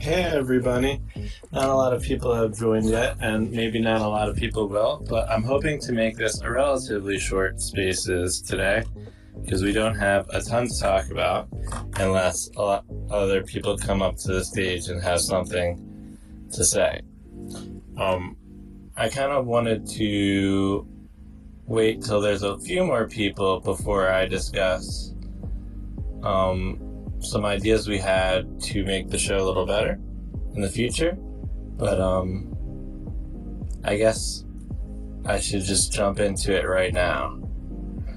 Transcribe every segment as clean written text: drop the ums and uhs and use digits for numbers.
Hey everybody. Not a lot of people have joined yet, and maybe not a lot of people will, but I'm hoping to make this a relatively short spaces today because we don't have a ton to talk about unless a lot other people come up to the stage and have something to say. I kind of wanted to wait till there's a few more people before I discuss some ideas we had to make the show a little better in the future, but I guess I should just jump into it right now.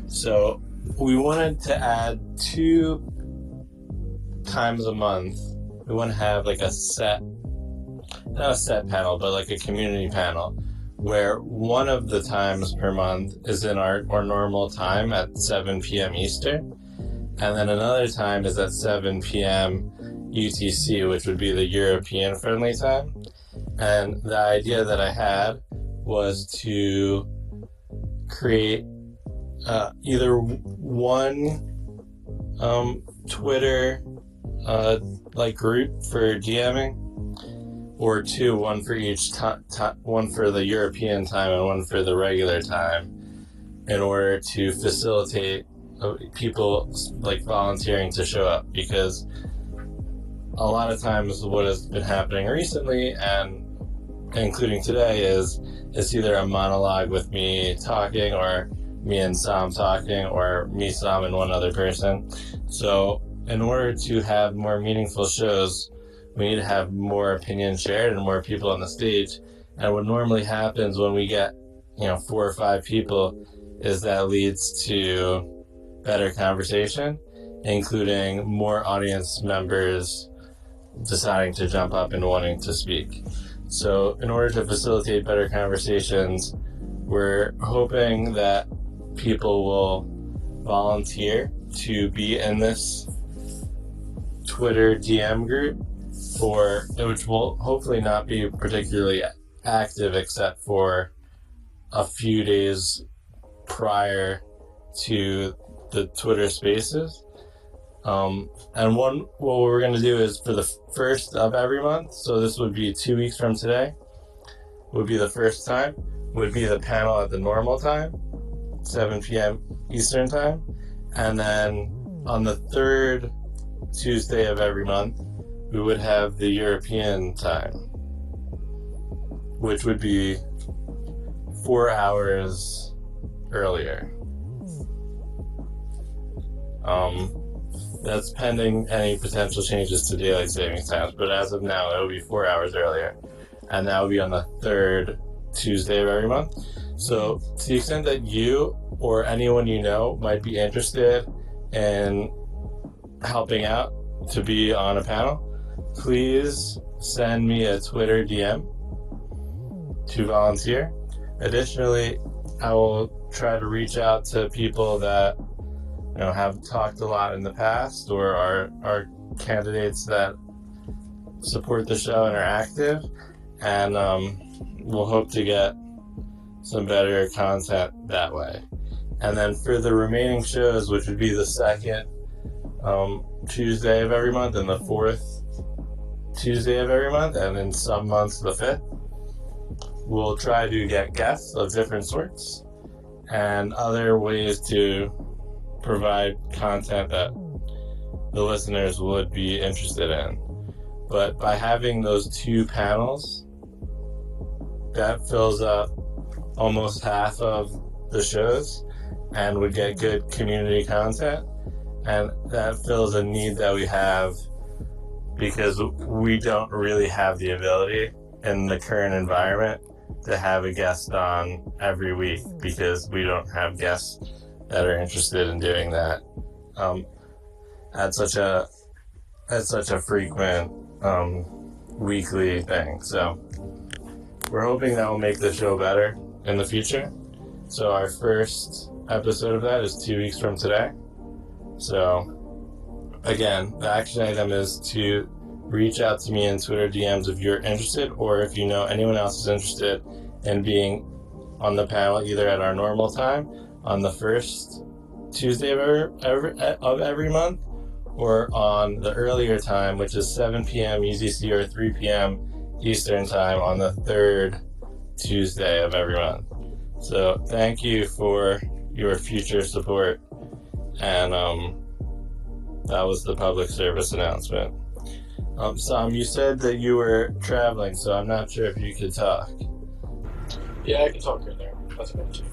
So we wanted to add 2 times a month. We want to have like not a set panel, but like a community panel where one of the times per month is in our normal time at 7 p.m. Eastern. And then another time is at 7 p.m. UTC, which would be the European friendly time. And the idea that I had was to create either one Twitter group for DMing, or 2, one for each one for the European time and one for the regular time, in order to facilitate people like volunteering to show up, because a lot of times what has been happening recently and including today is it's either a monologue with me talking, or me and Sam talking, or me, Sam, and one other person. So in order to have more meaningful shows, we need to have more opinions shared and more people on the stage. And what normally happens when we get 4 or 5 people is that leads to better conversation, including more audience members deciding to jump up and wanting to speak. So in order to facilitate better conversations, we're hoping that people will volunteer to be in this Twitter DM group, which will hopefully not be particularly active except for a few days prior to the Twitter Spaces. And what we're going to do is for the first of every month, so this would be 2 weeks from today, would be the first time, would be the panel at the normal time, 7 p.m. Eastern time. And then on the 3rd Tuesday of every month, we would have the European time, which would be 4 hours earlier. That's pending any potential changes to daylight savings times, but as of now, it will be 4 hours earlier, and that will be on the 3rd Tuesday of every month. So to the extent that you or anyone you know might be interested in helping out to be on a panel, please send me a Twitter DM to volunteer. Additionally, I will try to reach out to people that have talked a lot in the past, or are candidates that support the show and are active, and we'll hope to get some better content that way. And then for the remaining shows, which would be the 2nd Tuesday of every month and the 4th Tuesday of every month, and in some months the 5th, we'll try to get guests of different sorts and other ways to provide content that the listeners would be interested in. But by having those 2 panels, that fills up almost half of the shows and would get good community content, and that fills a need that we have, because we don't really have the ability in the current environment to have a guest on every week, because we don't have guests that are interested in doing that at such a frequent weekly thing. So we're hoping that will make the show better in the future. So our first episode of that is 2 weeks from today. So again, the action item is to reach out to me in Twitter DMs if you're interested, or if you know anyone else is interested in being on the panel, either at our normal time on the 1st Tuesday of every month, or on the earlier time, which is 7 p.m. UTC or 3 p.m. Eastern time on the third Tuesday of every month. So thank you for your future support. And that was the public service announcement. Sam, you said that you were traveling, so I'm not sure if you could talk. Yeah, I can talk right there. That's about it.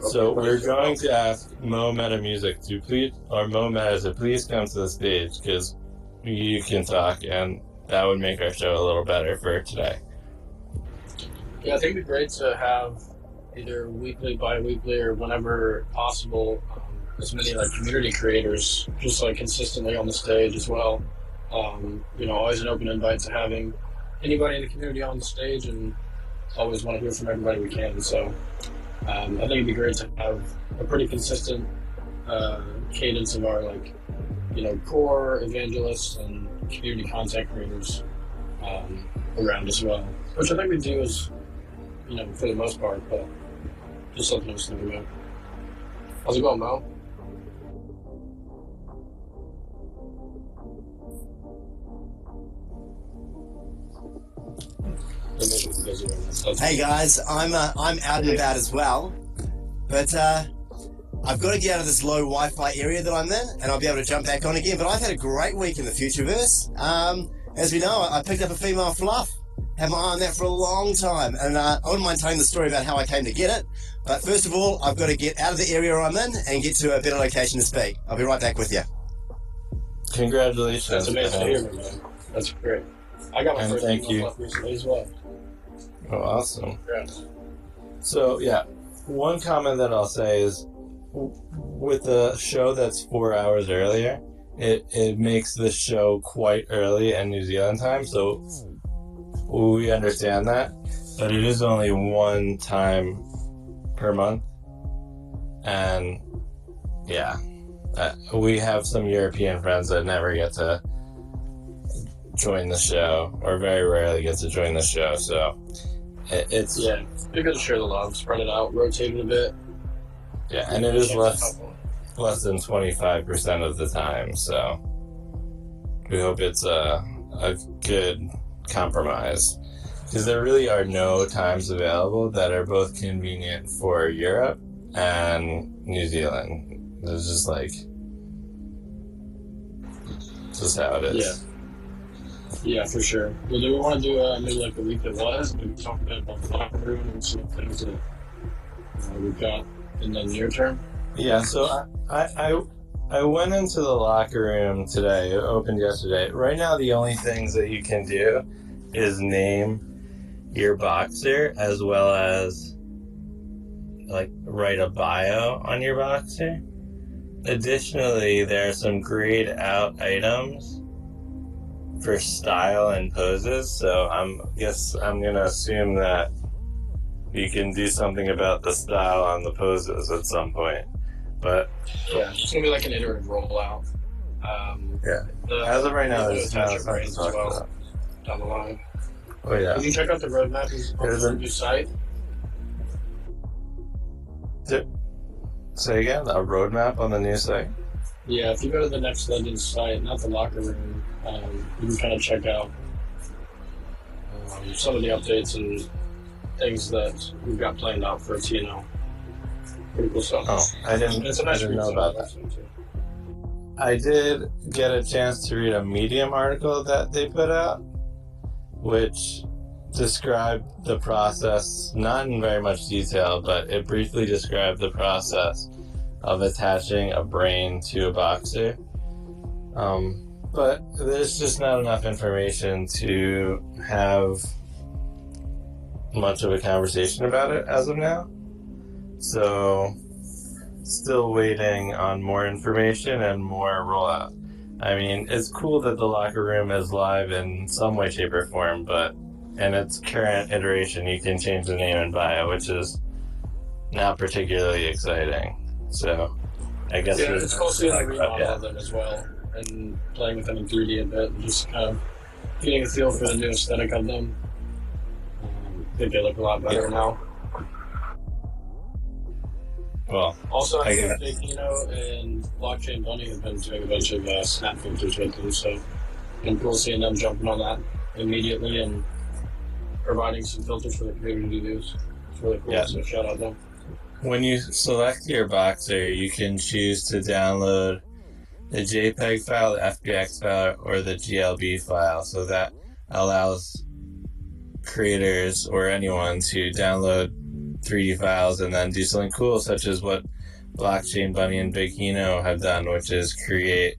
So we're going to ask Mo Meta Music to please, or Mo Meta to please come to the stage, because you can talk, and that would make our show a little better for today. Yeah, I think it'd be great to have either weekly, bi-weekly, or whenever possible, as many like community creators just like consistently on the stage as well. Always an open invite to having anybody in the community on the stage, and always want to hear from everybody we can. So I think it'd be great to have a pretty consistent cadence of our core evangelists and community content creators around as well, which I think we do is for the most part, but just something else to think about. How's it going, Mo? Hey guys, I'm out and about as well, but I've got to get out of this low Wi-Fi area that I'm in, and I'll be able to jump back on again. But I've had a great week in the Futureverse. As we know, I picked up a female FLUF. Had my eye on that for a long time, and I wouldn't mind telling the story about how I came to get it. But first of all, I've got to get out of the area I'm in and get to a better location to speak. I'll be right back with you. Congratulations. That's amazing to hear, man. That's great. I got my first female FLUF recently as well. Oh, awesome. Yeah. So, yeah, one comment that I'll say is, with a show that's 4 hours earlier, it makes the show quite early in New Zealand time, so we understand that, but it is only one time per month, and yeah, we have some European friends that never get to join the show, or very rarely get to join the show, so it's... Yeah, you're going to share the love, spread it out, rotate it a bit. Yeah, and it is less than 25% of the time, so we hope it's a good compromise, because there really are no times available that are both convenient for Europe and New Zealand. It's just how it is. Yeah, for sure. Well, do we want to do maybe like the week that was? Maybe talk a bit about the locker room and some things that we've got in the near term? Yeah, so I went into the locker room today. It opened yesterday. Right now, the only things that you can do is name your boxer, as well as write a bio on your boxer. Additionally, there are some grayed out items for style and poses, so I'm gonna assume that you can do something about the style on the poses at some point. But yeah, it's gonna be like an iterative rollout. As of right now, there's not something to talk about down the line. Oh yeah. You can check out the roadmap on the new site. Say again, a roadmap on the new site? Yeah, if you go to the Next Legends site, not the locker room, you can kind of check out some of the updates and things that we've got planned out for TNO. Pretty cool stuff. Oh, I didn't know about that. I did get a chance to read a Medium article that they put out, which described the process, not in very much detail, but it briefly described the process of attaching a brain to a boxer. But there's just not enough information to have much of a conversation about it as of now. So, still waiting on more information and more rollout. I mean, it's cool that the locker room is live in some way, shape, or form, but in its current iteration, you can change the name and bio, which is not particularly exciting. So, I guess it's cool seeing the remodel of them as well, and playing with them in 3D a bit, and just kind of getting a feel for the new aesthetic of them. I think they look a lot better now. Well, Also, I I think guess. Kino and Blockchain Bunny have been doing a bunch of snap filters with them, so I'm cool seeing them jumping on that immediately and providing some filters for the community to use. It's really cool, Yeah. so shout out them. When you select your boxer, you can choose to download the JPEG file, the FBX file, or the GLB file. So that allows creators or anyone to download 3D files and then do something cool, such as what Blockchain Bunny and Big Hino have done, which is create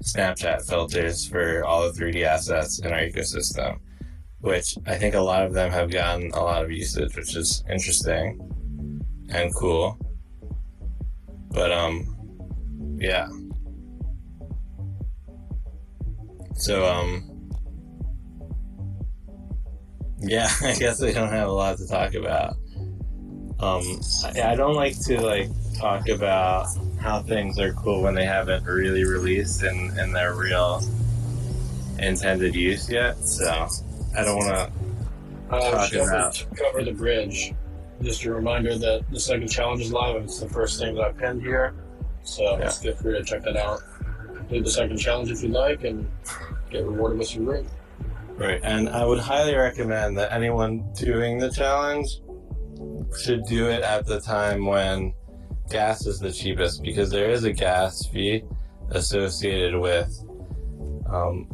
Snapchat filters for all the 3D assets in our ecosystem, which I think a lot of them have gotten a lot of usage, which is interesting and cool. But yeah. So yeah, I guess I don't have a lot to talk about. I don't like to talk about how things are cool when they haven't really released in their real intended use yet. So I don't want to talk about. Cover the bridge. Just a reminder that the second challenge is live. It's the first thing that I pinned here, so Yeah. feel free to check that out. Do the second challenge if you like, and get rewarded with some rig. Right, and I would highly recommend that anyone doing the challenge should do it at the time when gas is the cheapest, because there is a gas fee associated with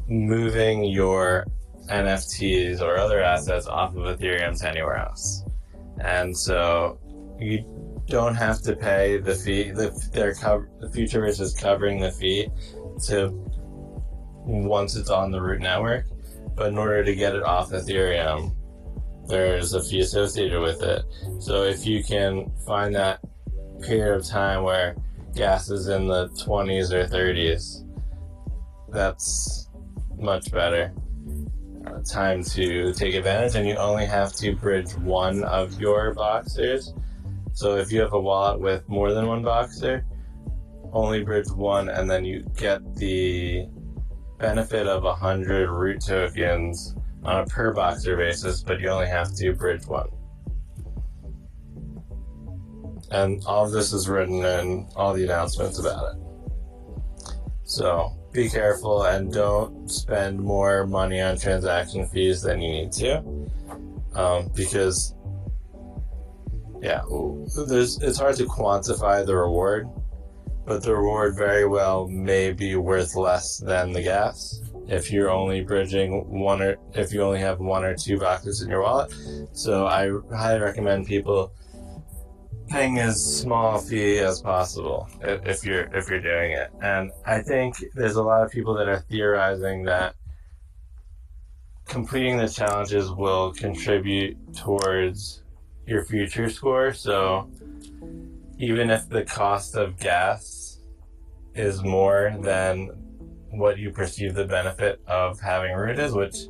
moving your NFTs or other assets off of Ethereum to anywhere else. And so you don't have to pay the fee. The Futureverse is covering the fee to once it's on the root network. But in order to get it off Ethereum, there's a fee associated with it. So if you can find that period of time where gas is in the 20s or 30s, that's much better time to take advantage, and you only have to bridge one of your boxers. So if you have a wallet with more than one boxer, only bridge one, and then you get the benefit of 100 root tokens on a per boxer basis, but you only have to bridge one. And all of this is written in all the announcements about it. So be careful and don't spend more money on transaction fees than you need to, because it's hard to quantify the reward, but the reward very well may be worth less than the gas if you're only bridging one, or if you only have one or two boxes in your wallet. So I highly recommend people paying as small a fee as possible if you're doing it. And I think there's a lot of people that are theorizing that completing the challenges will contribute towards your future score. So even if the cost of gas is more than what you perceive the benefit of having root is, which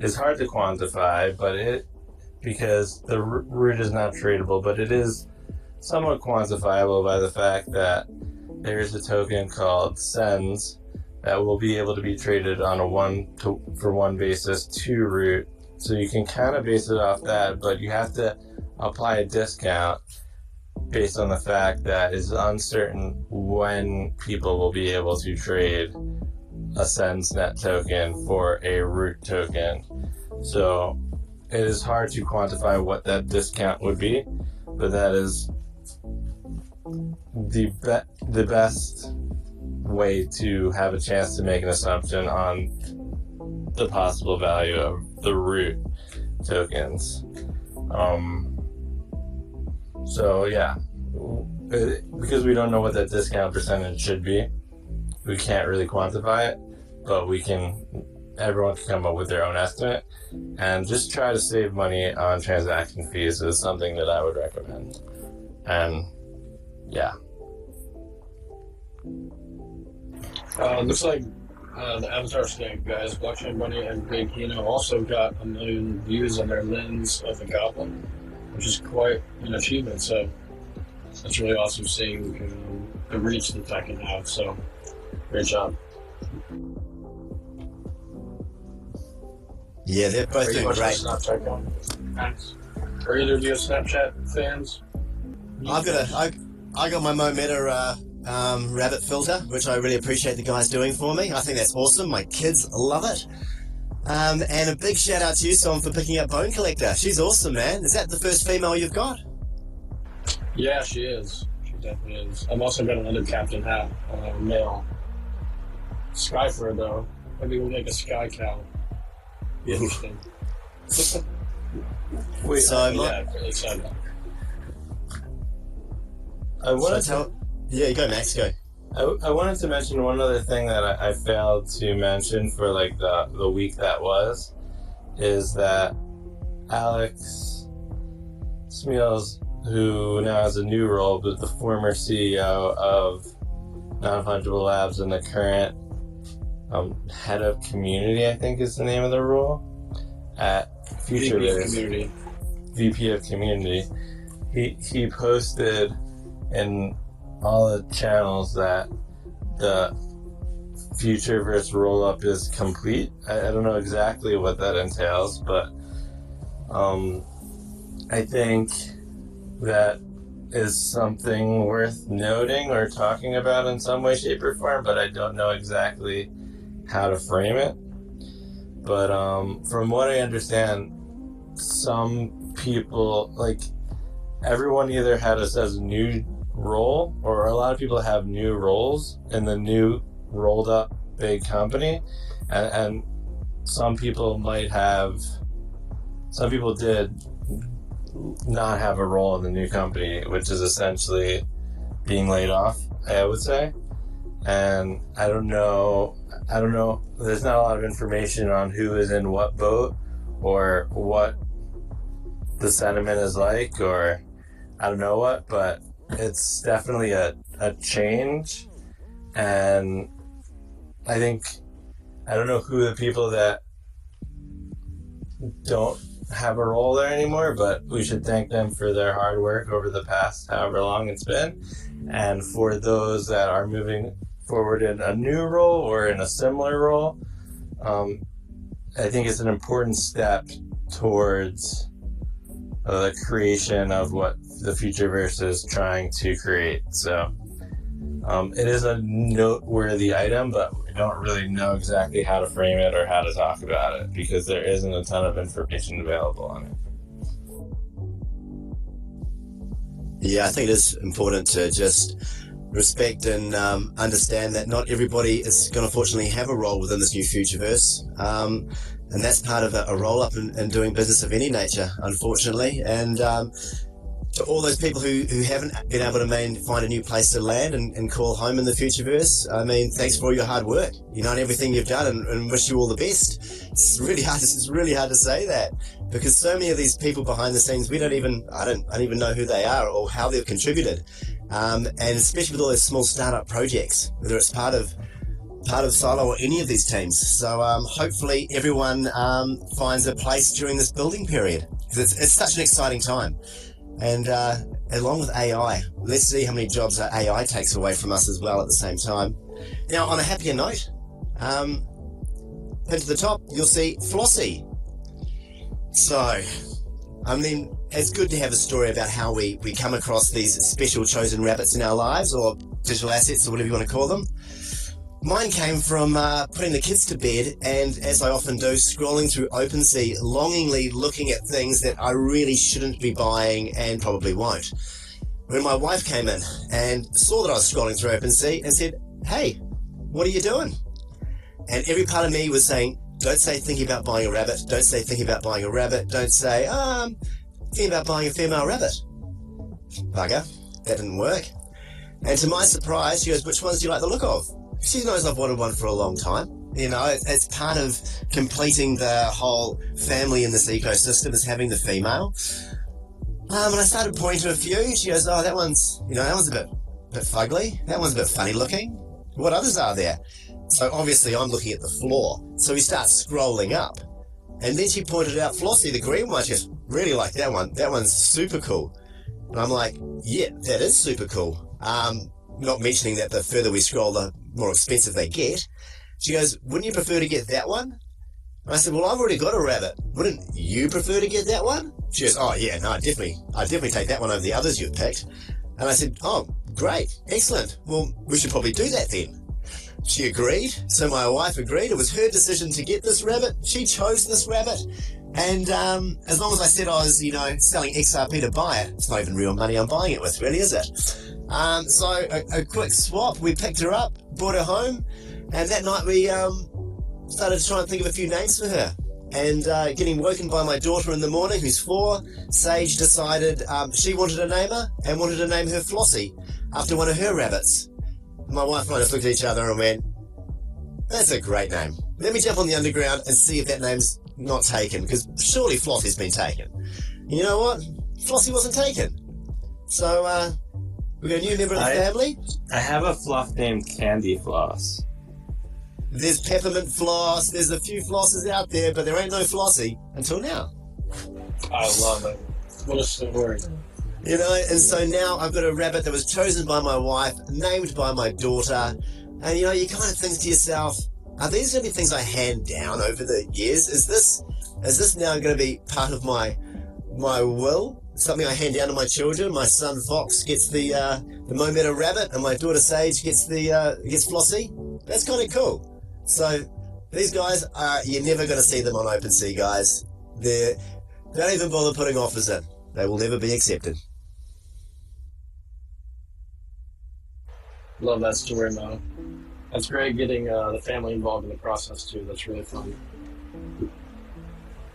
is hard to quantify, but because the root is not tradable, but it is somewhat quantifiable by the fact that there is a token called Sens that will be able to be traded on a 1-for-1 basis to root. So you can kind of base it off that, but you have to apply a discount based on the fact that it's uncertain when people will be able to trade a Sens net token for a root token. So it is hard to quantify what that discount would be, but that is the best way to have a chance to make an assumption on the possible value of the root tokens. So yeah, because we don't know what that discount percentage should be, we can't really quantify it, but everyone can come up with their own estimate, and just try to save money on transaction fees is something that I would recommend. And yeah. Looks like the Avatar Snake guys, Blockchain Bunny and Big Hino, also got 1 million views on their lens of the Goblin, which is quite an achievement. So that's really awesome seeing the reach that that can have. So great job. Yeah, they're both doing great. Snapchat guy? Thanks. Are either of you Snapchat fans? I've I got my Mometa rabbit filter, which I really appreciate the guys doing for me. I think that's awesome. My kids love it. And a big shout out to you, Son, for picking up Bone Collector. She's awesome, man. Is that the first female you've got? Yeah, she is. She definitely is. I've also got another captain hat, male. Sky fur, though. Maybe we'll make a sky cow. Interesting. Wait, so yeah, really excited. Yeah, you go, Max, go. I wanted to mention one other thing that I failed to mention for like the week that was, is that Alex Smeals, who now has a new role, but the former CEO of Non-Fungible Labs and the current head of community, I think is the name of the role, at Futureverse. VP of Community. He posted in all the channels that the Futureverse roll-up is complete. I don't know exactly what that entails, but I think that is something worth noting or talking about in some way, shape, or form, but I don't know exactly how to frame it. But from what I understand, some people, like, everyone either had us as a new role, or a lot of people have new roles in the new rolled up big company, and some people did not have a role in the new company, which is essentially being laid off, I would say. And I don't know, there's not a lot of information on who is in what boat or what the sentiment is like, or I don't know what, but it's definitely a change. And I don't know who the people that don't have a role there anymore, but we should thank them for their hard work over the past however long it's been. And for those that are moving forward in a new role or in a similar role, I think it's an important step towards the creation of what the Futureverse is trying to create. So it is a noteworthy item, but we don't really know exactly how to frame it or how to talk about it because there isn't a ton of information available on it. Yeah, I think it is important to just respect and understand that not everybody is going to fortunately have a role within this new Futureverse. And that's part of a roll-up in doing business of any nature, unfortunately. And to all those people who haven't been able to find a new place to land and call home in the Futureverse, I mean, thanks for all your hard work, and everything you've done, and wish you all the best. It's really hard to say that, because so many of these people behind the scenes, I don't even know who they are or how they've contributed. And especially with all those small startup projects, whether it's part of Silo or any of these teams. So hopefully everyone finds a place during this building period, because it's such an exciting time. And along with AI, let's see how many jobs AI takes away from us as well at the same time. Now, on a happier note, pinned to the top, you'll see Flossy. So, I mean, it's good to have a story about how we come across these special chosen rabbits in our lives, or digital assets, or whatever you want to call them. Mine came from putting the kids to bed, and as I often do, scrolling through OpenSea, longingly looking at things that I really shouldn't be buying and probably won't. When my wife came in and saw that I was scrolling through OpenSea and said, "Hey, what are you doing?" And every part of me was saying, don't say thinking about buying a rabbit, don't say thinking about buying a rabbit, don't say, thinking about buying a female rabbit. Bugger, that didn't work. And to my surprise, she goes, "Which ones do you like the look of?" She knows I've wanted one for a long time. It's part of completing the whole family in this ecosystem is having the female. And I started pointing to a few. She goes, "Oh, that one's a bit fugly. That one's a bit funny looking. What others are there?" So obviously I'm looking at the floor. So we start scrolling up. And then she pointed out Flossie, the green one. She goes, "Really like that one. That one's super cool." And I'm like, "Yeah, that is super cool." Not mentioning that the further we scroll, the more expensive they get. She goes, "Wouldn't you prefer to get that one?" And I said, "Well, I've already got a rabbit. Wouldn't you prefer to get that one?" She goes, "Oh yeah, no, I'd definitely take that one over the others you've picked." And I said, oh, great, excellent. Well, we should probably do that then. She agreed, so my wife agreed. It was her decision to get this rabbit. She chose this rabbit. And as long as I said I was, selling XRP to buy it, it's not even real money I'm buying it with, really, is it? So a quick swap, we picked her up, brought her home, and that night we started to try and think of a few names for her. And getting woken by my daughter in the morning, who's 4, Sage decided she wanted to name her and wanted to name her Flossie after one of her rabbits. My wife and I just looked at each other and went, that's a great name. Let me jump on the underground and see if that name's not taken, because surely Flossie's been taken. And you know what? Flossie wasn't taken. So we got a new member of the family. I have a fluff named Candy Floss. There's Peppermint Floss, there's a few flosses out there, but there ain't no Flossie until now. I love it. What a story. And so now I've got a rabbit that was chosen by my wife, named by my daughter, and you kind of think to yourself, are these going to be things I hand down over the years? Is this now going to be part of my will? Something I hand down to my children? My son Fox gets the Mometa rabbit, and my daughter Sage gets Flossie. That's kind of cool. So these guys you're never going to see them on OpenSea, guys. They don't even bother putting offers in. They will never be accepted. Love that story, Mo. That's great getting the family involved in the process too. That's really fun.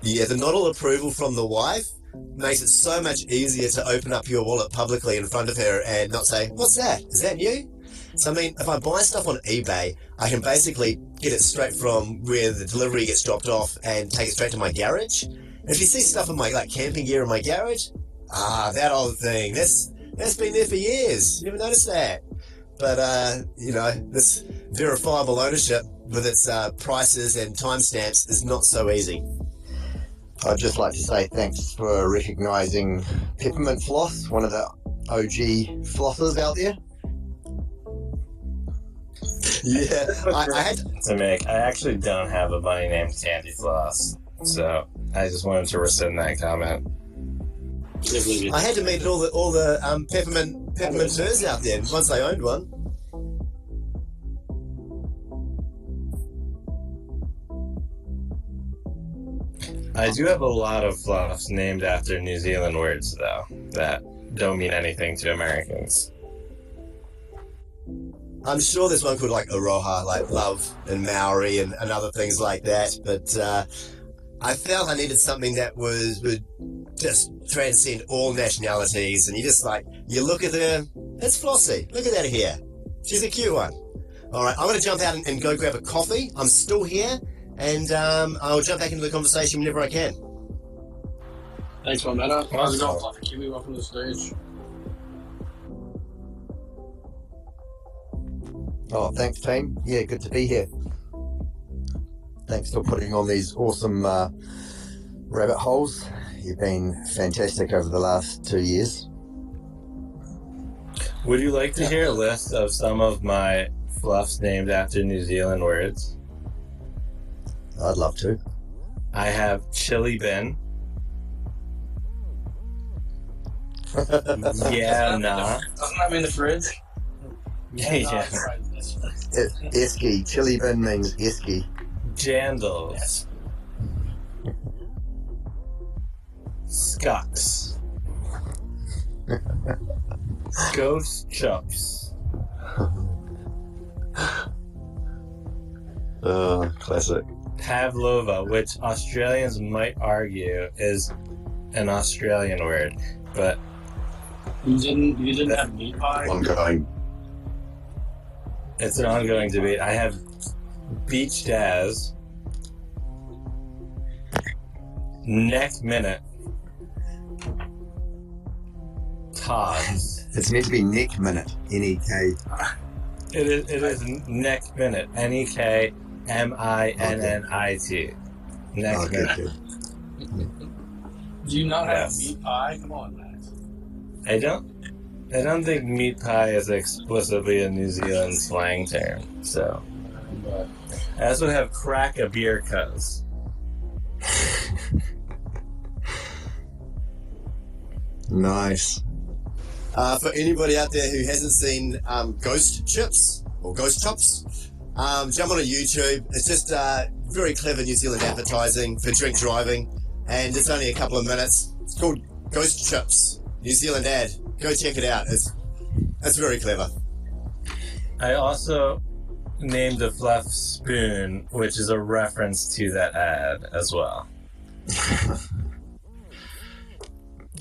Yeah, the nodal approval from the wife makes it so much easier to open up your wallet publicly in front of her and not say, what's that? Is that new? So, if I buy stuff on eBay, I can basically get it straight from where the delivery gets dropped off and take it straight to my garage. And if you see stuff in my camping gear in my garage, that old thing, that's been there for years. You never noticed that? But, this verifiable ownership with its prices and timestamps is not so easy. I'd just like to say thanks for recognising Peppermint Floss, one of the OG flossers out there. Yeah, I actually don't have a bunny named Candy Floss, so I just wanted to rescind that comment. I had to meet all the peppermint furs out there once I owned one. I do have a lot of fluffs named after New Zealand words, though, that don't mean anything to Americans. I'm sure there's one called Aroha, like love and Maori and other things like that, but I felt I needed something that would just transcend all nationalities, and you look at her, it's Flossie, look at that here, she's a cute one. Alright, I'm going to jump out and go grab a coffee. I'm still here, and I'll jump back into the conversation whenever I can. Thanks, Mometa. How's it going, Fluffy Kiwi? Welcome to the stage. Oh, thanks, team. Yeah, good to be here. Thanks for putting on these awesome rabbit holes. You've been fantastic over the last 2 years. Would you like to hear a list of some of my fluffs named after New Zealand words? I'd love to. I have chili bin. Yeah, nah. Doesn't that mean the fridge? Yeah. Esky. Chili bin means esky. Jandals. Scucks. Ghost chops. Classic. Pavlova, which Australians might argue is an Australian word, but you didn't have meat pie? Ongoing. It's an ongoing debate. I have beach Daz, neck minute, Tods. It's meant to be Nick Minute. N-E-K. It is neck minute. N-E-K M-I-N-N-I-T. Neck minute. Good. Do you not have meat pie? Come on, Max. I don't think meat pie is explicitly a New Zealand slang term, so. I also have crack a beer cuz. Nice. For anybody out there who hasn't seen Ghost Chips or Ghost Chops, jump on a YouTube. It's just very clever New Zealand advertising for drink driving, and it's only a couple of minutes. It's called Ghost Chips, New Zealand ad. Go check it out. It's very clever. I also named a FLUF spoon, which is a reference to that ad as well.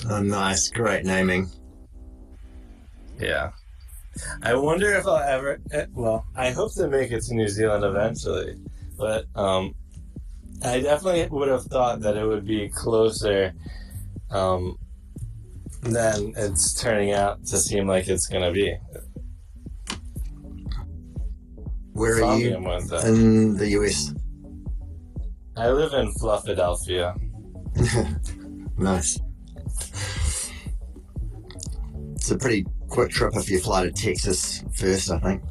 Oh, nice. Great naming. Yeah. I wonder if I'll ever... Well, I hope to make it to New Zealand eventually, but I definitely would have thought that it would be closer than it's turning out to seem like it's going to be. Where are you That. in the US? I live in Philadelphia. Nice. It's a pretty quick trip if you fly to Texas first, I think.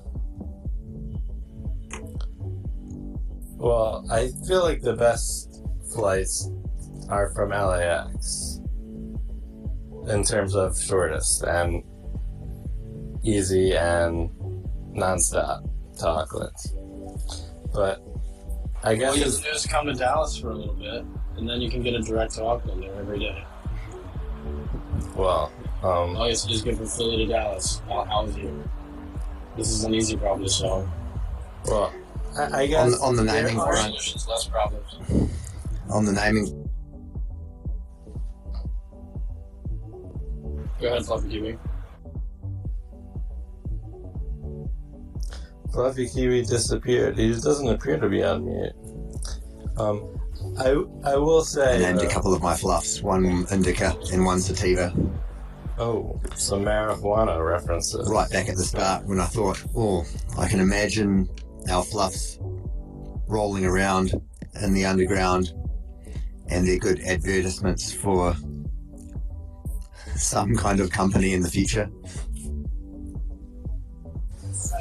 Well, I feel like the best flights are from LAX in terms of shortest and easy and non-stop to Auckland. But I guess all you have to do is come to Dallas for a little bit, and then you can get a direct to Auckland there every day. Well, all you have to do is go from Philly to Dallas. How is you? This is an easy problem to solve. Well, I guess on the naming More front. solutions, less problems. On the naming, Go ahead, Fluffy Kiwi. Fluffy Kiwi disappeared. He just doesn't appear to be on mute. I will say... I named a couple of my fluffs, one indica and one sativa. Oh, some marijuana references. Right back at the start when I thought, oh, I can imagine our fluffs rolling around in the underground, and they're good advertisements for some kind of company in the future.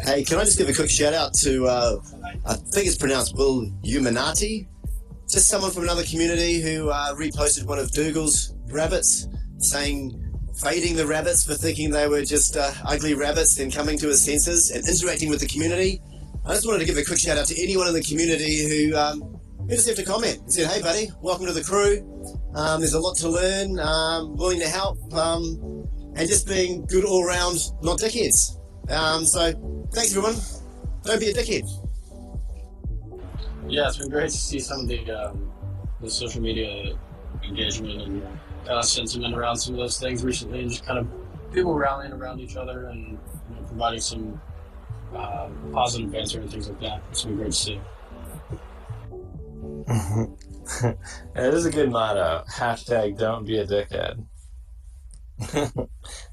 Hey, can I just give a quick shout out to, I think it's pronounced Will Humanati, just someone from another community who reposted one of Dougal's rabbits saying, fading the rabbits for thinking they were just ugly rabbits, then coming to his senses and interacting with the community. I just wanted to give a quick shout out to anyone in the community who just left a comment and said, hey buddy, welcome to the crew. There's a lot to learn, willing to help, and just being good all round, not dickheads. So thanks everyone. Don't be a dickhead. Yeah, it's been great to see some of the social media engagement and sentiment around some of those things recently, and just kind of people rallying around each other and providing some positive banter and things like that. It's been great to see. It is a good motto. Hashtag don't be a dickhead.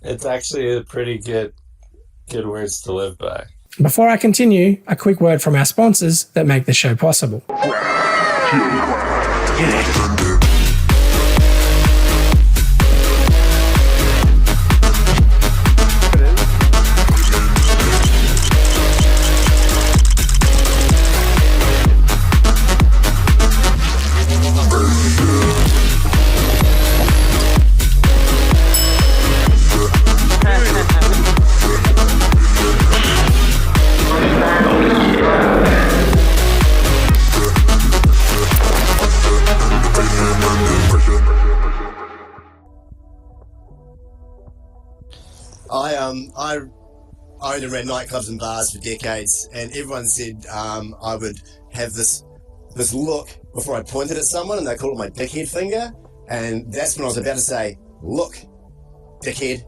It's actually a pretty good words to live by. Before I continue, a quick word from our sponsors that make the show possible. I owned and ran nightclubs and bars for decades, and everyone said I would have this look before I pointed at someone, and they called it my dickhead finger, and that's when I was about to say, look, dickhead,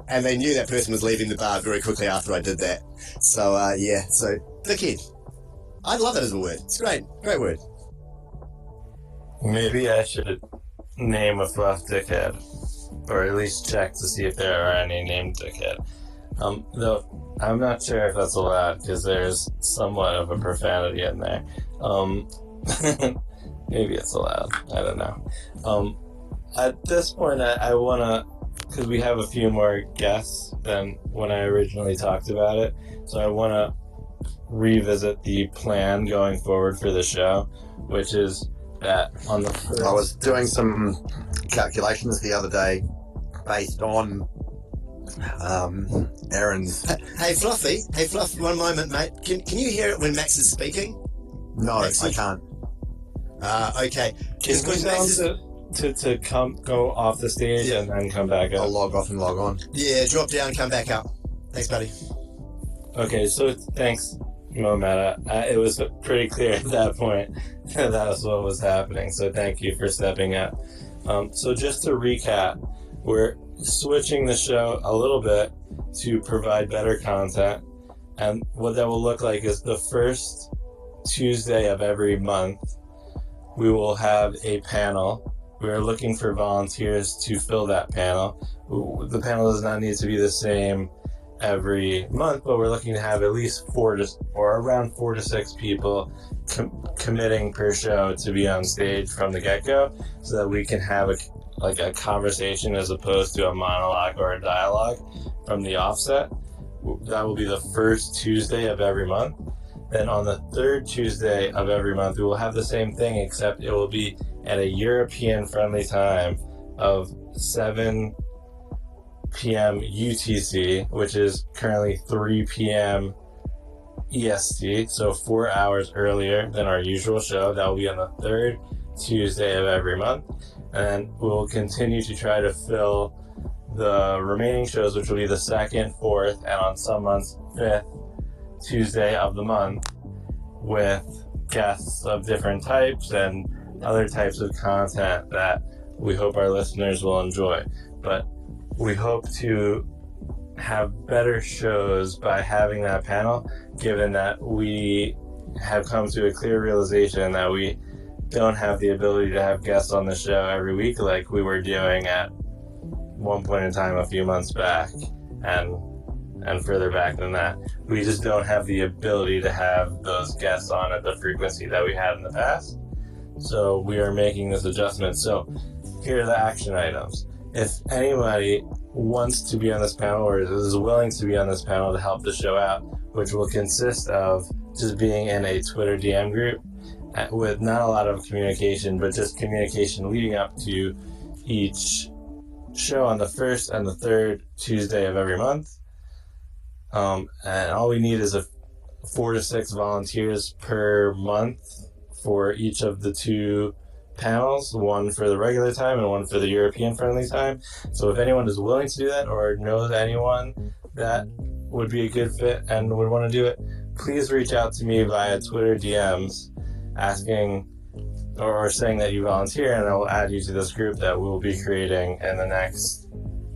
and they knew that person was leaving the bar very quickly after I did that. So so dickhead. I love it as a word. It's great word. Maybe I should name a FLUF dickhead, or at least check to see if there are any named dickhead. Though I'm not sure if that's allowed because there's somewhat of a profanity in there. Maybe it's allowed. I don't know. At this point, I want to, because we have a few more guests than when I originally talked about it, so I want to revisit the plan going forward for the show, which is that on the first... I was doing some calculations the other day based on Aaron's. Hey, Fluffy. Hey, Fluff, one moment, mate. Can you hear it when Max is speaking? No, Max, I can't. Okay. Can Just we because tell Max is... him to go off the stage and then come back up? I'll log off and log on. Yeah, drop down, come back up. Thanks, buddy. Okay, so thanks, Momenta. It was pretty clear at that point that was what was happening, so thank you for stepping up. So just to recap, we're switching the show a little bit to provide better content, and what that will look like is the first Tuesday of every month, we will have a panel. We are looking for volunteers to fill that panel. The panel does not need to be the same every month, but we're looking to have at least around 4 to 6 people committing per show to be on stage from the get-go, so that we can have a conversation as opposed to a monologue or a dialogue from the offset. That will be the first Tuesday of every month. Then on the third Tuesday of every month, we will have the same thing, except it will be at a European-friendly time of 7 p.m. UTC, which is currently 3 p.m. EST, so 4 hours earlier than our usual show. That will be on the third Tuesday of every month. And we'll continue to try to fill the remaining shows, which will be the second, fourth, and on some months, fifth Tuesday of the month, with guests of different types and other types of content that we hope our listeners will enjoy. But we hope to have better shows by having that panel, given that we have come to a clear realization that we don't have the ability to have guests on the show every week like we were doing at one point in time a few months back, and further back than that. We just don't have the ability to have those guests on at the frequency that we had in the past. So we are making this adjustment. So here are the action items. If anybody wants to be on this panel or is willing to be on this panel to help the show out, which will consist of just being in a Twitter DM group with not a lot of communication, but just communication leading up to each show on the first and the third Tuesday of every month. And all we need is 4 to 6 volunteers per month for each of the 2 panels, one for the regular time and one for the European friendly time. So if anyone is willing to do that or knows anyone that would be a good fit and would want to do it, please reach out to me via Twitter DMs asking or saying that you volunteer, and I will add you to this group that we'll be creating in the next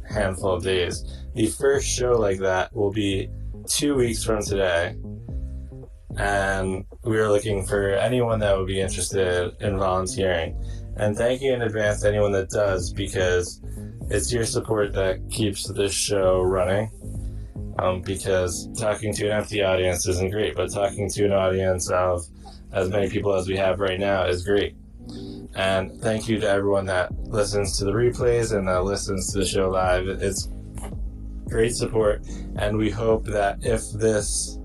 handful of days. The first show like that will be 2 weeks from today, and we are looking for anyone that would be interested in volunteering. And thank you in advance to anyone that does, because it's your support that keeps this show running. Because talking to an empty audience isn't great, but talking to an audience of as many people as we have right now is great. And thank you to everyone that listens to the replays and that listens to the show live. It's great support, and we hope that if this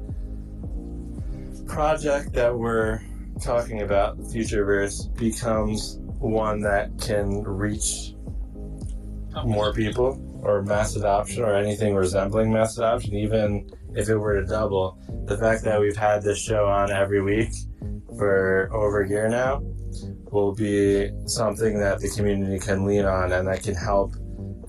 project that we're talking about, Futureverse, becomes one that can reach more people, or mass adoption, or anything resembling mass adoption, even if it were to double, the fact that we've had this show on every week for over a year now will be something that the community can lean on, and that can help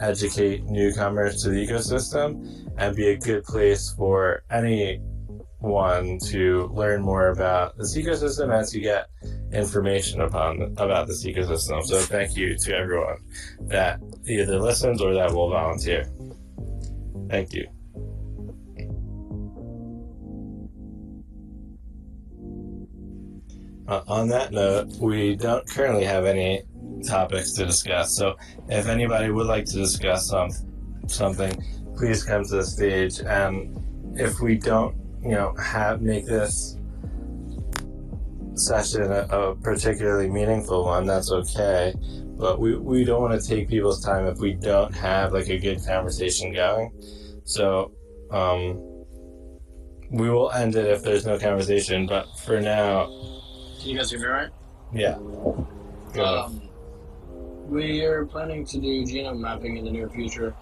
educate newcomers to the ecosystem and be a good place for anyone to learn more about this ecosystem and to get information about this ecosystem. So thank you to everyone that either listens or that will volunteer. Thank you. On that note, we don't currently have any topics to discuss, so if anybody would like to discuss something, please come to the stage. And if we don't, make this session a particularly meaningful one, that's okay. But we don't want to take people's time if we don't have a good conversation going. So we will end it if there's no conversation. But for now, can you guys hear me right? Yeah. We are planning to do genome mapping in the near future.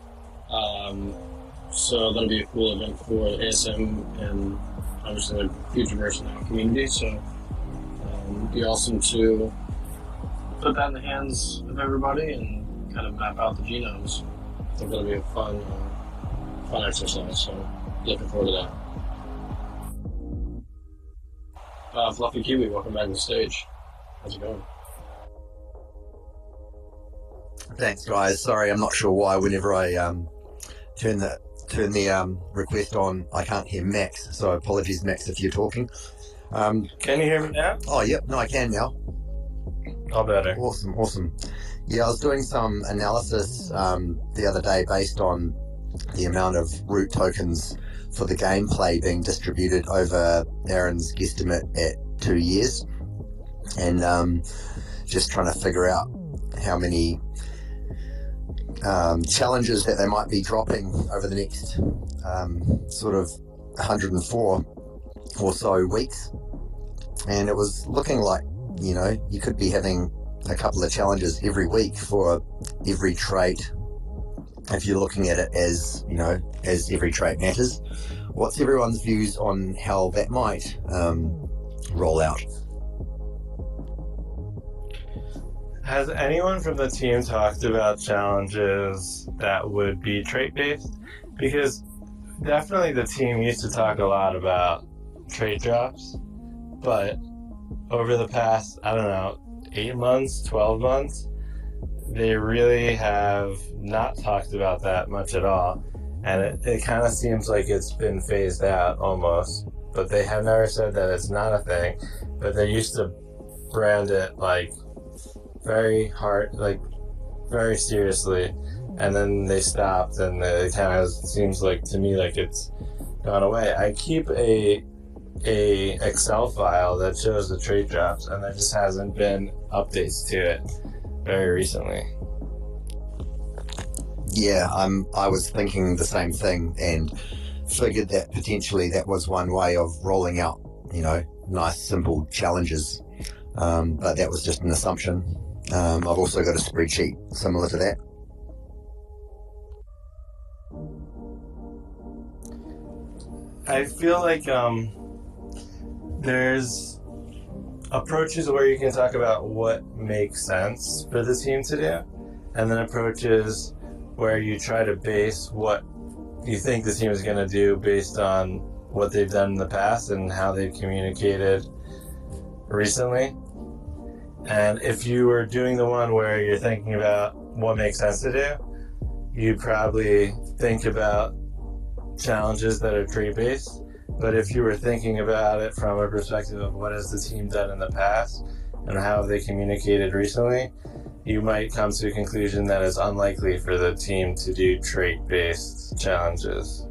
So that'll be a cool event for ASM and obviously the Futureverse now community. So it'd be awesome to put that in the hands of everybody and kind of map out the genomes. I think that'll be a fun exercise. So looking forward to that. Fluffy Kiwi, welcome back to the stage. How's it going? Thanks, guys. Sorry, I'm not sure why. Whenever I turn the request on, I can't hear Max. So apologies, Max, if you're talking. Can you hear me now? Oh, yep. No, I can now. All better. Awesome. Yeah, I was doing some analysis the other day based on the amount of root tokens for the gameplay being distributed over Aaron's guesstimate at 2 years, and just trying to figure out how many challenges that they might be dropping over the next sort of 104 or so weeks. And it was looking like, you could be having a couple of challenges every week for every trait, if you're looking at it as, as every trait matters. What's everyone's views on how that might roll out? Has anyone from the team talked about challenges that would be trait-based? Because definitely the team used to talk a lot about trait drops, but over the past, 8 months, 12 months, they really have not talked about that much at all. And it kind of seems like it's been phased out almost, but they have never said that it's not a thing. But they used to brand it like very hard, like very seriously, and then they stopped, and it kind of seems like to me like it's gone away. I keep a Excel file that shows the trait drops, and there just hasn't been updates to it very recently. Yeah, I was thinking the same thing and figured that potentially that was one way of rolling out, nice simple challenges, but that was just an assumption. I've also got a spreadsheet similar to that. I feel like there's approaches where you can talk about what makes sense for the team to do, and then approaches where you try to base what you think the team is going to do based on what they've done in the past and how they've communicated recently. And if you were doing the one where you're thinking about what makes sense to do, you'd probably think about challenges that are trait-based. But if you were thinking about it from a perspective of what has the team done in the past and how have they communicated recently, you might come to a conclusion that it's unlikely for the team to do trait-based challenges.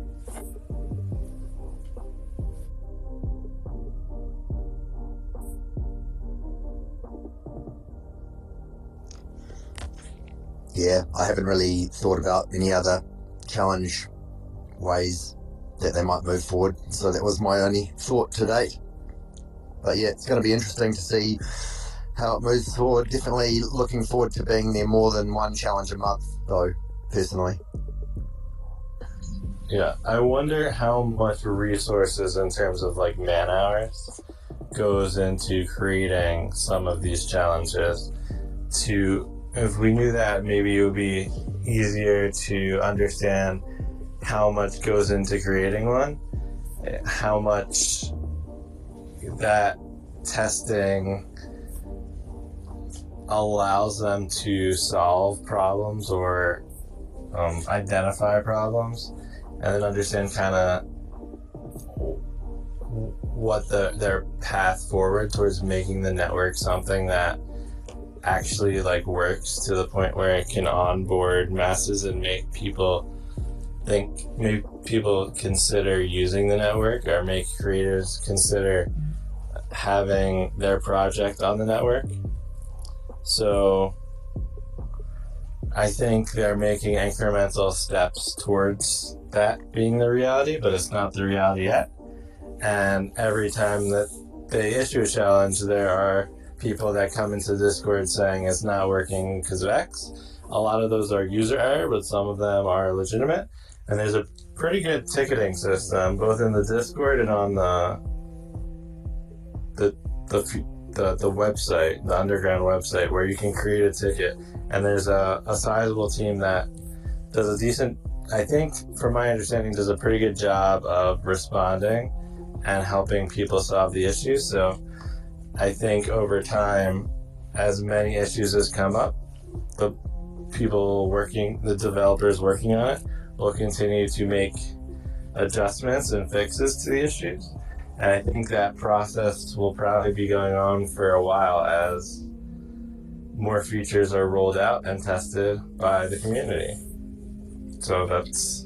Yeah, I haven't really thought about any other challenge ways that they might move forward, so that was my only thought to date. But yeah, it's going to be interesting to see how it moves forward. Definitely looking forward to being there more than one challenge a month, though, personally. Yeah, I wonder how much resources in terms of like man hours goes into creating some of these challenges. If we knew that, maybe it would be easier to understand how much goes into creating one, how much that testing allows them to solve problems or identify problems, and then understand kind of what their path forward towards making the network something that actually like works to the point where it can onboard masses and make people consider using the network, or make creators consider having their project on the network. So I think they're making incremental steps towards that being the reality, but it's not the reality yet. And every time that they issue a challenge, there are people that come into Discord saying it's not working because of X. A lot of those are user error, but some of them are legitimate. And there's a pretty good ticketing system, both in the Discord and on the website, the underground website, where you can create a ticket. And there's a sizable team that does a decent, I think, from my understanding, does a pretty good job of responding and helping people solve the issues. So I think over time, as many issues as come up, the developers working on it will continue to make adjustments and fixes to the issues. And I think that process will probably be going on for a while as more features are rolled out and tested by the community. So that's...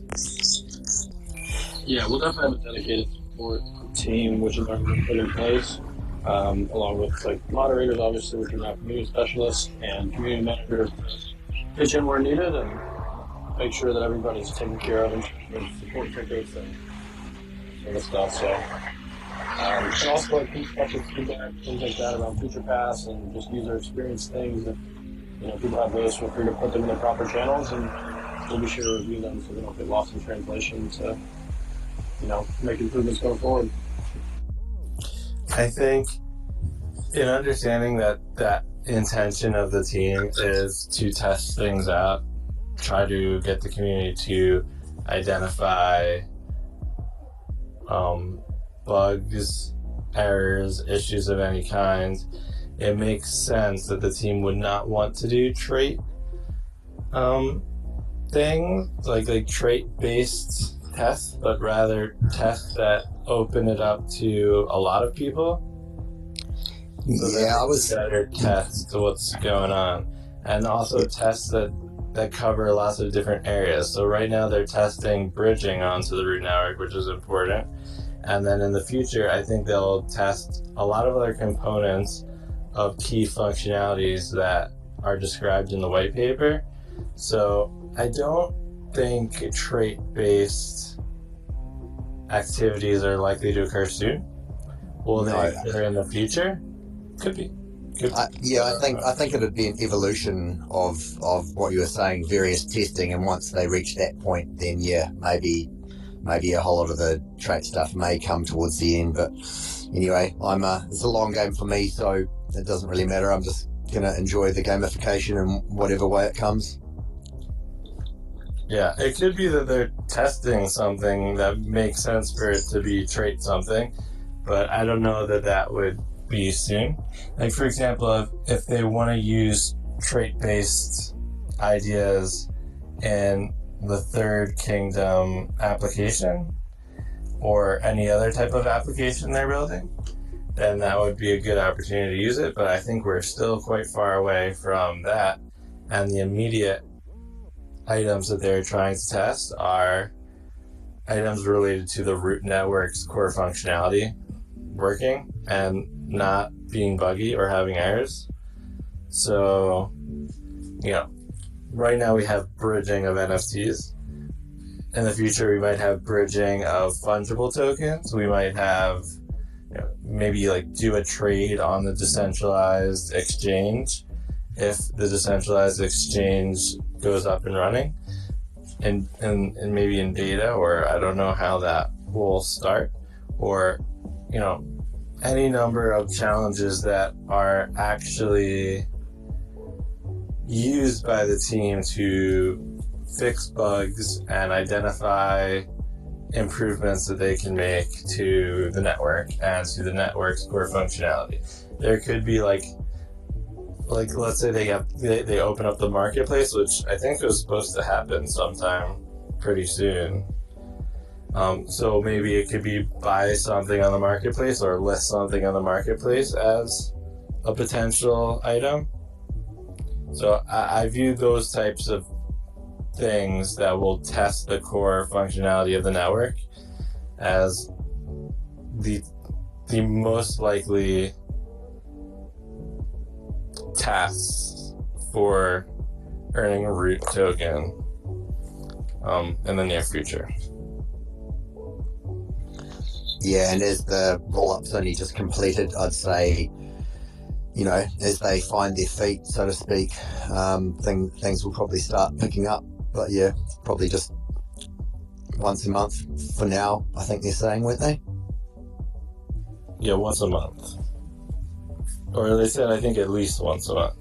Yeah, we'll definitely have a dedicated support team, which is already been put in place, along with like moderators, obviously, which are now community specialists and community managers to pitch in where needed and make sure that everybody's taken care of in terms of support tickets and sort of stuff. So, and also like constructive feedback, things like that around Future Pass and just user experience things. If people have those, feel free to put them in the proper channels, and we'll be sure to review them so they don't get lost in translation to make improvements going forward. I think in understanding that intention of the team is to test things out, try to get the community to identify bugs, errors, issues of any kind, it makes sense that the team would not want to do trait things, like trait-based tests, but rather tests that open it up to a lot of people. So I was better test what's going on, and also tests that cover lots of different areas. So right now they're testing bridging onto the root network, which is important. And then in the future, I think they'll test a lot of other components of key functionalities that are described in the white paper. So I don't think trait-based activities are likely to occur soon. Will they occur in the future? Could be. I think it'd be an evolution of what you were saying, various testing, and once they reach that point, then maybe a whole lot of the trait stuff may come towards the end. But anyway, it's a long game for me, so it doesn't really matter. I'm just gonna enjoy the gamification in whatever way it comes. Yeah, it could be that they're testing something that makes sense for it to be trait something, but I don't know that would be soon. Like, for example, if they want to use trait-based ideas in the Third Kingdom application or any other type of application they're building, then that would be a good opportunity to use it. But I think we're still quite far away from that, and the immediate items that they're trying to test are items related to the root network's core functionality working and not being buggy or having errors. So, right now we have bridging of NFTs. In the future, we might have bridging of fungible tokens. We might have maybe do a trade on the decentralized exchange if the decentralized exchange goes up and running, and maybe in beta, or I don't know how that will start, or any number of challenges that are actually used by the team to fix bugs and identify improvements that they can make to the network and to the network's core functionality. There could be let's say they open up the marketplace, which I think was supposed to happen sometime pretty soon. So maybe it could be buy something on the marketplace or list something on the marketplace as a potential item. So I view those types of things that will test the core functionality of the network as the most likely tasks for earning a root token in the near future. Yeah, and as the roll-up's only just completed, I'd say, as they find their feet, so to speak, things will probably start picking up. But yeah, probably just once a month for now, I think they're saying, weren't they? Yeah, once a month. Or they said, I think, at least once a month.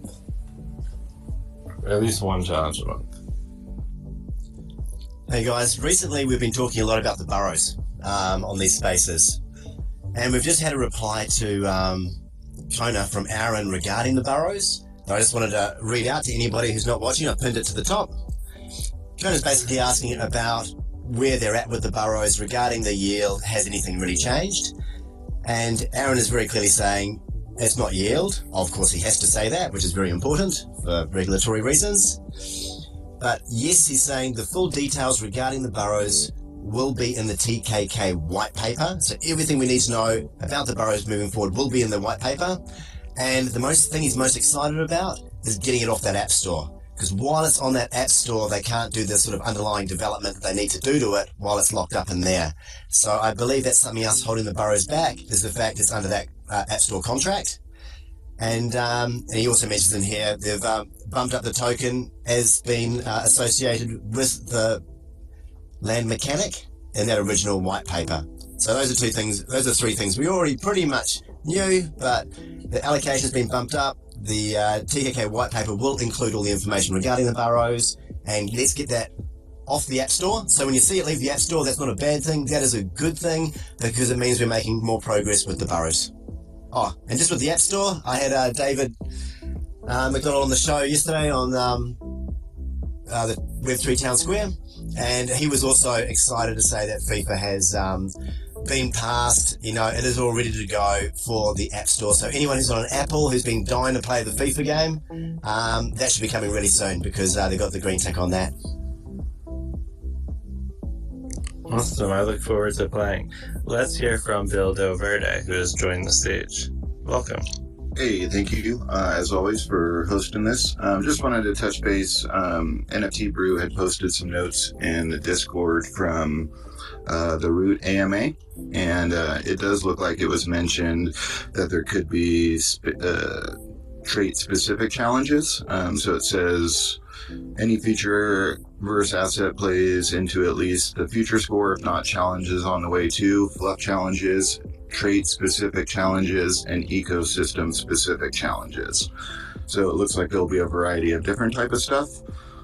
Or at least one challenge a month. Hey guys, recently we've been talking a lot about the burrows on these spaces. And we've just had a reply to Kona from Aaron regarding the burrows. And I just wanted to read out to anybody who's not watching. I pinned it to the top. Kona's basically asking about where they're at with the burrows regarding the yield. Has anything really changed? And Aaron is very clearly saying it's not yield. Of course, he has to say that, which is very important for regulatory reasons. But yes, he's saying the full details regarding the burrows will be in the TKK white paper. So everything we need to know about the burrows moving forward will be in the white paper. And the thing he's most excited about is getting it off that app store. Because while it's on that app store, they can't do the sort of underlying development that they need to do to it while it's locked up in there. So I believe that's something else holding the burrows back, is the fact it's under that app store contract. And he also mentions in here they've bumped up the token as being associated with the land mechanic in that original white paper. So those are three things we already pretty much knew, but the allocation's been bumped up. The TKK white paper will include all the information regarding the burrows, and let's get that off the app store. So when you see it leave the app store, that's not a bad thing. That is a good thing, because it means we're making more progress with the burrows. Oh, and just with the app store, I had David McDonald on the show yesterday on the Web3 Town Square, and he was also excited to say that FIFA has been passed. It is all ready to go for the app store. So anyone who's on an Apple who's been dying to play the FIFA game, that should be coming really soon, because they've got the green tick on that. Awesome, I look forward to playing. Let's hear from Bill Verde, who has joined the stage. Welcome. Hey, thank you, as always, for hosting this. Just wanted to touch base. NFT Brew had posted some notes in the Discord from the Root AMA, and it does look like it was mentioned that there could be trait-specific challenges. So it says, any Futureverse asset plays into at least the future score, if not challenges on the way to, FLUF challenges, trait-specific challenges, and ecosystem-specific challenges. So it looks like there'll be a variety of different type of stuff.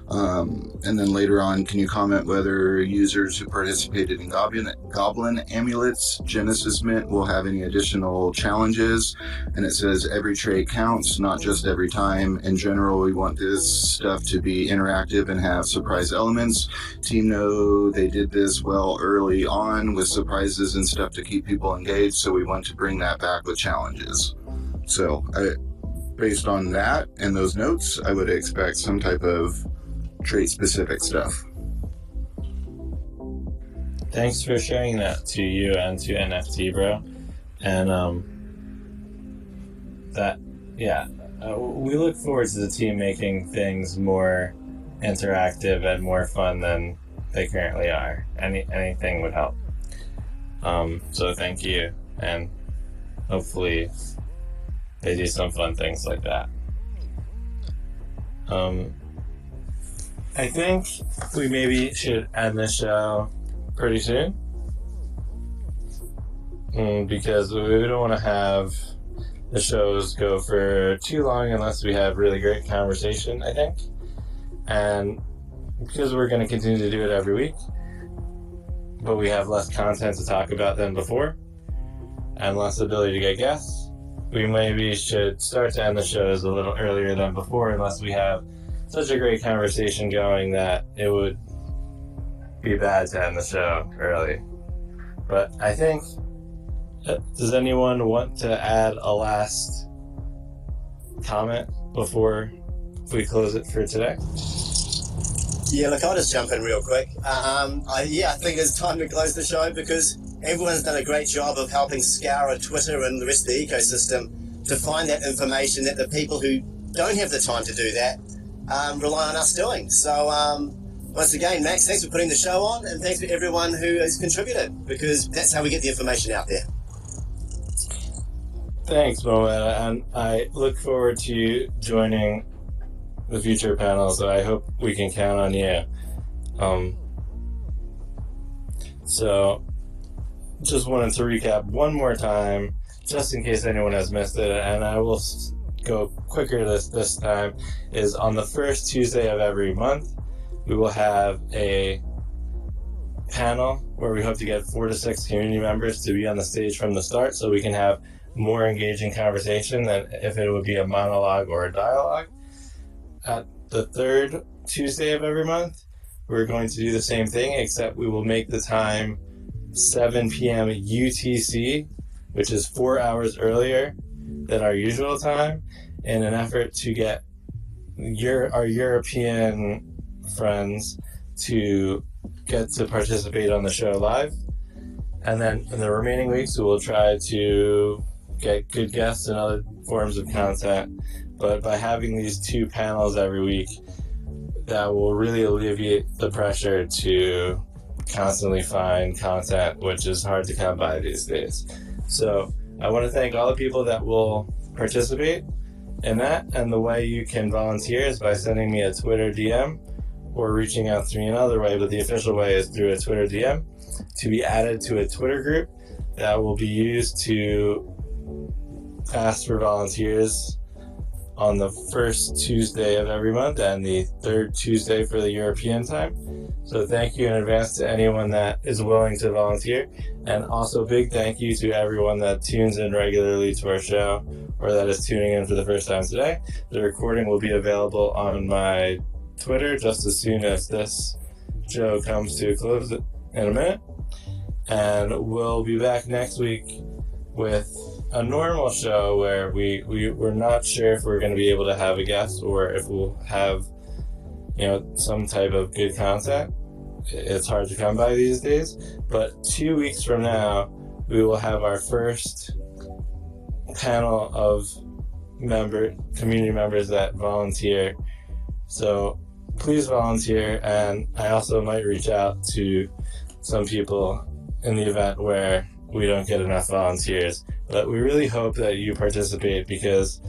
And then later on, can you comment whether users who participated in Goblin Amulets Genesis Mint will have any additional challenges? And it says every trade counts, not just every time. In general, we want this stuff to be interactive and have surprise elements. Team know they did this well early on with surprises and stuff to keep people engaged, so we want to bring that back with challenges. So based on that and those notes, I would expect some type of trait-specific stuff. Thanks for sharing that to you and to NFT Bro. And we look forward to the team making things more interactive and more fun than they currently are. Anything would help. So thank you, and hopefully they do some fun things like that. I think we maybe should end the show pretty soon, because we don't want to have the shows go for too long unless we have really great conversation, I think. And because we're going to continue to do it every week, but we have less content to talk about than before and less ability to get guests, we maybe should start to end the shows a little earlier than before, unless we have such a great conversation going that it would be bad to end the show early. But I think, does anyone want to add a last comment before we close it for today? Yeah, look, I'll just jump in real quick. I think it's time to close the show, because everyone's done a great job of helping scour Twitter and the rest of the ecosystem to find that information that the people who don't have the time to do that rely on us doing. So once again, Max, thanks for putting the show on, and thanks for everyone who has contributed, because that's how we get the information out there. Thanks, Momenta, and I look forward to you joining the future panels. So I hope we can count on you. So just wanted to recap one more time, just in case anyone has missed it, and I will go quicker this time, is on the first Tuesday of every month, we will have a panel where we hope to get 4 to 6 community members to be on the stage from the start so we can have more engaging conversation than if it would be a monologue or a dialogue. At the third Tuesday of every month, we're going to do the same thing, except we will make the time 7 p.m. UTC, which is 4 hours earlier than our usual time, in an effort to get our European friends to get to participate on the show live. And then in the remaining weeks, we will try to get good guests and other forms of content. But by having these 2 panels every week, that will really alleviate the pressure to constantly find content, which is hard to come by these days. So I want to thank all the people that will participate in that. And the way you can volunteer is by sending me a Twitter DM or reaching out to me another way, but the official way is through a Twitter DM to be added to a Twitter group that will be used to ask for volunteers on the first Tuesday of every month and the third Tuesday for the European time. So thank you in advance to anyone that is willing to volunteer, and also big thank you to everyone that tunes in regularly to our show or that is tuning in for the first time today. The recording will be available on my Twitter just as soon as this show comes to a close in a minute. And we'll be back next week with a normal show where we're not sure if we're going to be able to have a guest or if we'll have, some type of good content. It's hard to come by these days, but 2 weeks from now, we will have our first panel of community members that volunteer. So please volunteer, and I also might reach out to some people in the event where we don't get enough volunteers. But we really hope that you participate, because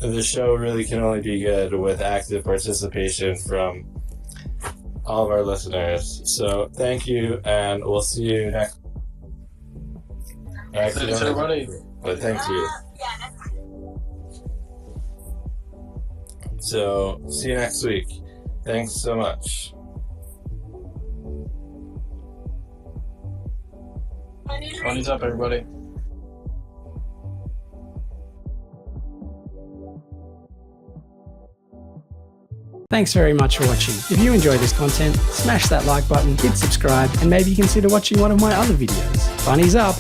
the show really can only be good with active participation from all of our listeners. So thank you, and we'll see you next. Thanks, everybody. But thank you. So see you next week. Thanks so much. Money's up, everybody. Thanks very much for watching. If you enjoy this content, smash that like button, hit subscribe, and maybe consider watching one of my other videos. Bunnies up!